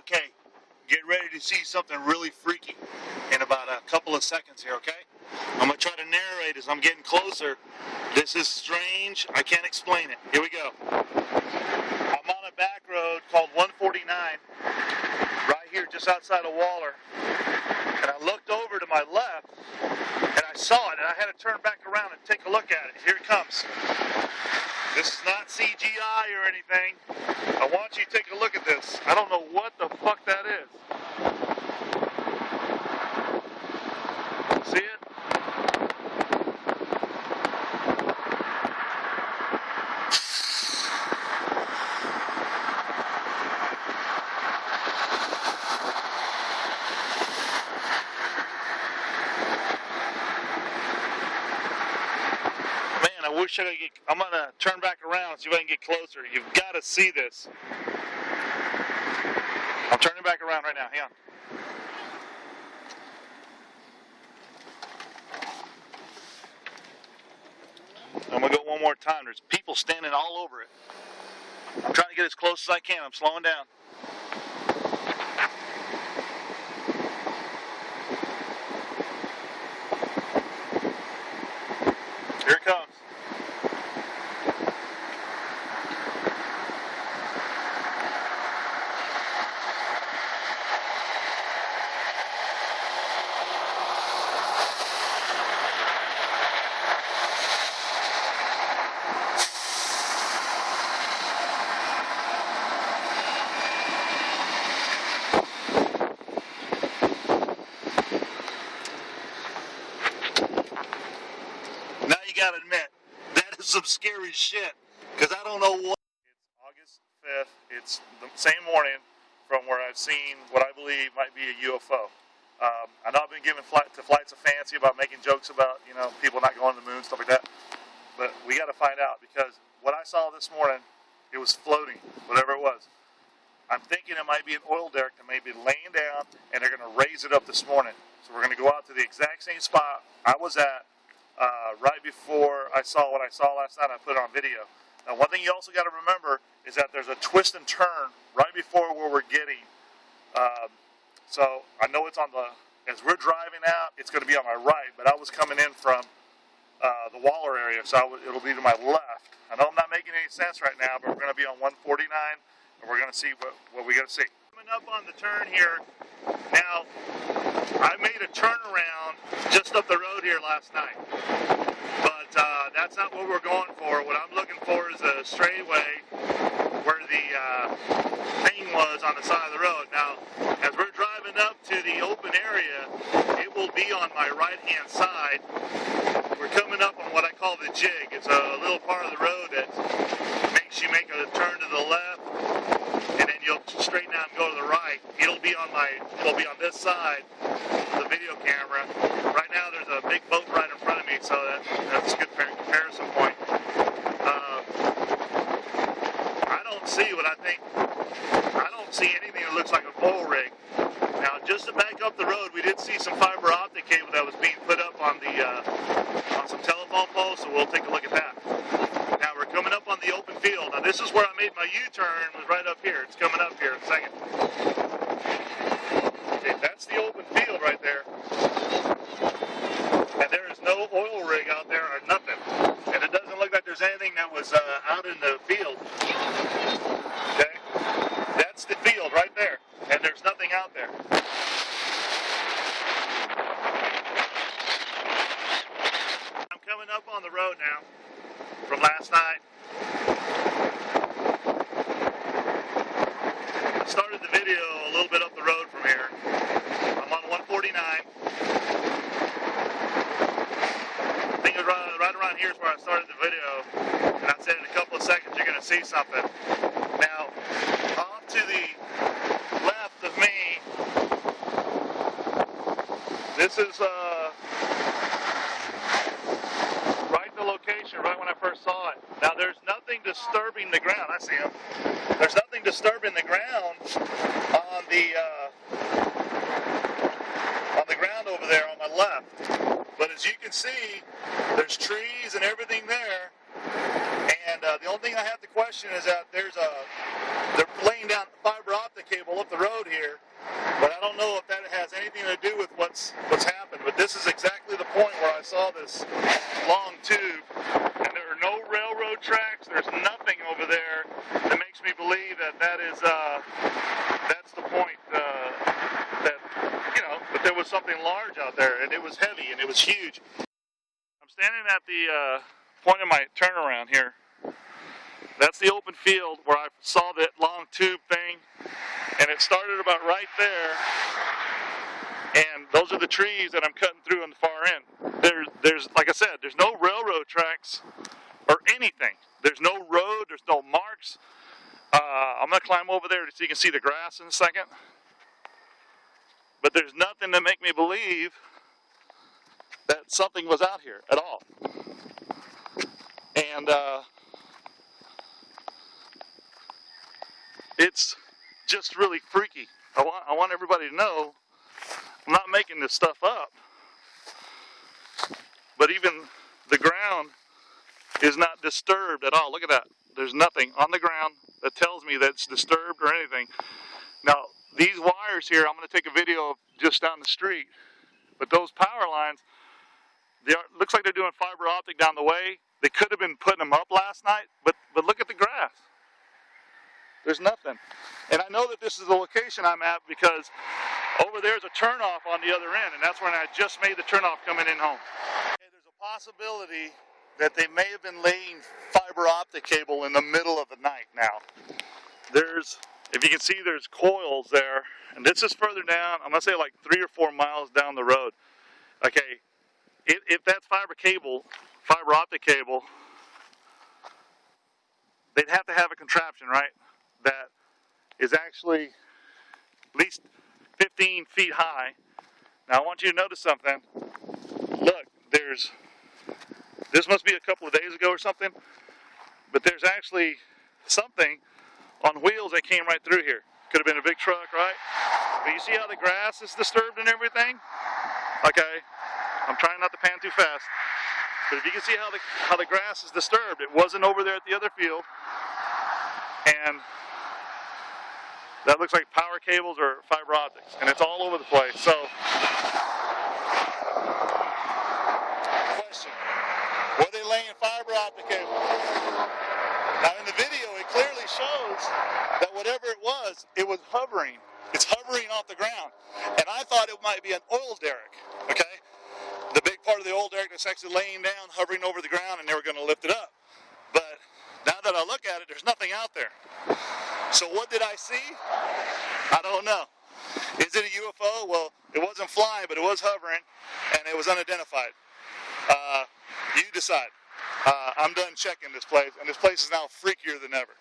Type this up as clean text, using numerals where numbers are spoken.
Okay, get ready to see something really freaky in about a couple of seconds here, okay? I'm going to try to narrate as I'm getting closer. This is strange. I can't explain it. Here we go. I'm on a back road called 149 right here just outside of Waller. And I looked over to my left and I saw it and I had to turn back around and take a look at it. Here it comes. This is not CGI or anything. I want you to take a look at this. I don't know what the fuck that is. See it? Man, I wish I could get... I'm going to turn back around and see if I can get closer. You've got to see this. I'm turning back around right now. Hang on. I'm going to go one more time. There's people standing all over it. I'm trying to get as close as I can. I'm slowing down. Here it comes. Now you gotta admit, that is some scary shit, because I don't know what... It's August 5th, it's the same morning from where I've seen what I believe might be a UFO. I know I've been giving Flights of Fancy about making jokes about, you know, people not going to the moon, stuff like that, but we gotta find out, because what I saw this morning, it was floating, whatever it was. I'm thinking it might be an oil derrick that may be laying down, and they're gonna raise it up this morning. So we're gonna go out to the exact same spot I was at right before I saw what I saw last night. I put it on video. Now, one thing you also got to remember is that there's a twist and turn right before where we're getting. So I know it's on the, as we're driving out, it's going to be on my right, but I was coming in from the Waller area, so it'll be to my left. I know I'm not making any sense right now, but we're going to be on 149, and we're going to see what we got to see. Coming up on the turn here, now, I made a turnaround just up the road here last night, but that's not what we're going for. What I'm looking for is a straightaway where the thing was on the side of the road. Now, as we're driving up to the open area, it will be on my right-hand side. We're coming up on what I call the jig. It's a little part of the road that makes you make a turn to the left, and then you'll straighten out and go to the right. It'll be on this side of the video camera. Right now there's a big boat right in front of me, so that's a good comparison point. I don't see anything that looks like an oil rig. Now, just to back up the road, we did see some fiber optic cable that was being put up on on some telephone poles, so we'll take a look at that. Now, we're coming up on the open field. Now, this is where I made my U-turn, was right up here. It's coming up here in a second. Okay, that's the open field right there. And there is no oil rig out there or nothing. And it doesn't look like there's anything that was out in the field. Okay? That's the field right there. And there's nothing out there. I'm coming up on the road now from last night. I started the video a little bit up the road from here. I'm on 149. I think it was right around here is where I started the video. And I said in a couple of seconds you're going to see something. Now, off to the left of me, this is right the location, right when I first saw it. Now, there's nothing disturbing the ground. I see them. There's nothing disturbing the ground on the ground over there on my left. But as you can see, there's trees and everything there. And the only thing I have to question is that they're laying down fiber optic cable up the road here, but I don't know if that has anything to do with what's happened. But this is exactly the point where I saw this long tube, and there are no railroad tracks. There's nothing over there that makes me believe that that's the point. That there was something large out there, and it was heavy and it was huge. I'm standing at the point of my turnaround here. That's the open field where I saw that long tube thing, and it started about right there. And those are the trees that I'm cutting through on the far end. There's like I said, there's no railroad tracks or anything. There's no road. There's no marks. I'm gonna climb over there so you can see the grass in a second. But there's nothing to make me believe that something was out here at all. And it's just really freaky. I want everybody to know I'm not making this stuff up. But even the ground is not disturbed at all. Look at that. There's nothing on the ground that tells me that it's disturbed or anything. Now, these wires here, I'm going to take a video of just down the street. But those power lines, looks like they're doing fiber optic down the way. They could have been putting them up last night, but look at the grass. There's nothing. And I know that this is the location I'm at because over there's a turnoff on the other end, and that's when I just made the turnoff coming in home. Okay, there's a possibility that they may have been laying fiber optic cable in the middle of the night now. If you can see, there's coils there, and this is further down. I'm going to say like 3 or 4 miles down the road. Okay, if that's fiber optic cable, they'd have to have a contraption, right, that is actually at least 15 feet high. Now I want you to notice something. Look, this must be a couple of days ago or something, but there's actually something on wheels that came right through here. Could have been a big truck, right? But you see how the grass is disturbed and everything? Okay, I'm trying not to pan too fast. But if you can see how the grass is disturbed, it wasn't over there at the other field. And that looks like power cables or fiber optics. And it's all over the place. So, question, were they laying fiber optic cables? Now in the video, it clearly shows that whatever it was hovering. It's hovering off the ground. And I thought it might be an oil derrick, okay? The big part of the oil derrick that's actually laying down, hovering over the ground, and they were going to lift it up. But now that I look at it, there's nothing out there. So what did I see? I don't know. Is it a UFO? Well, it wasn't flying, but it was hovering, and it was unidentified. You decide. I'm done checking this place, and this place is now freakier than ever.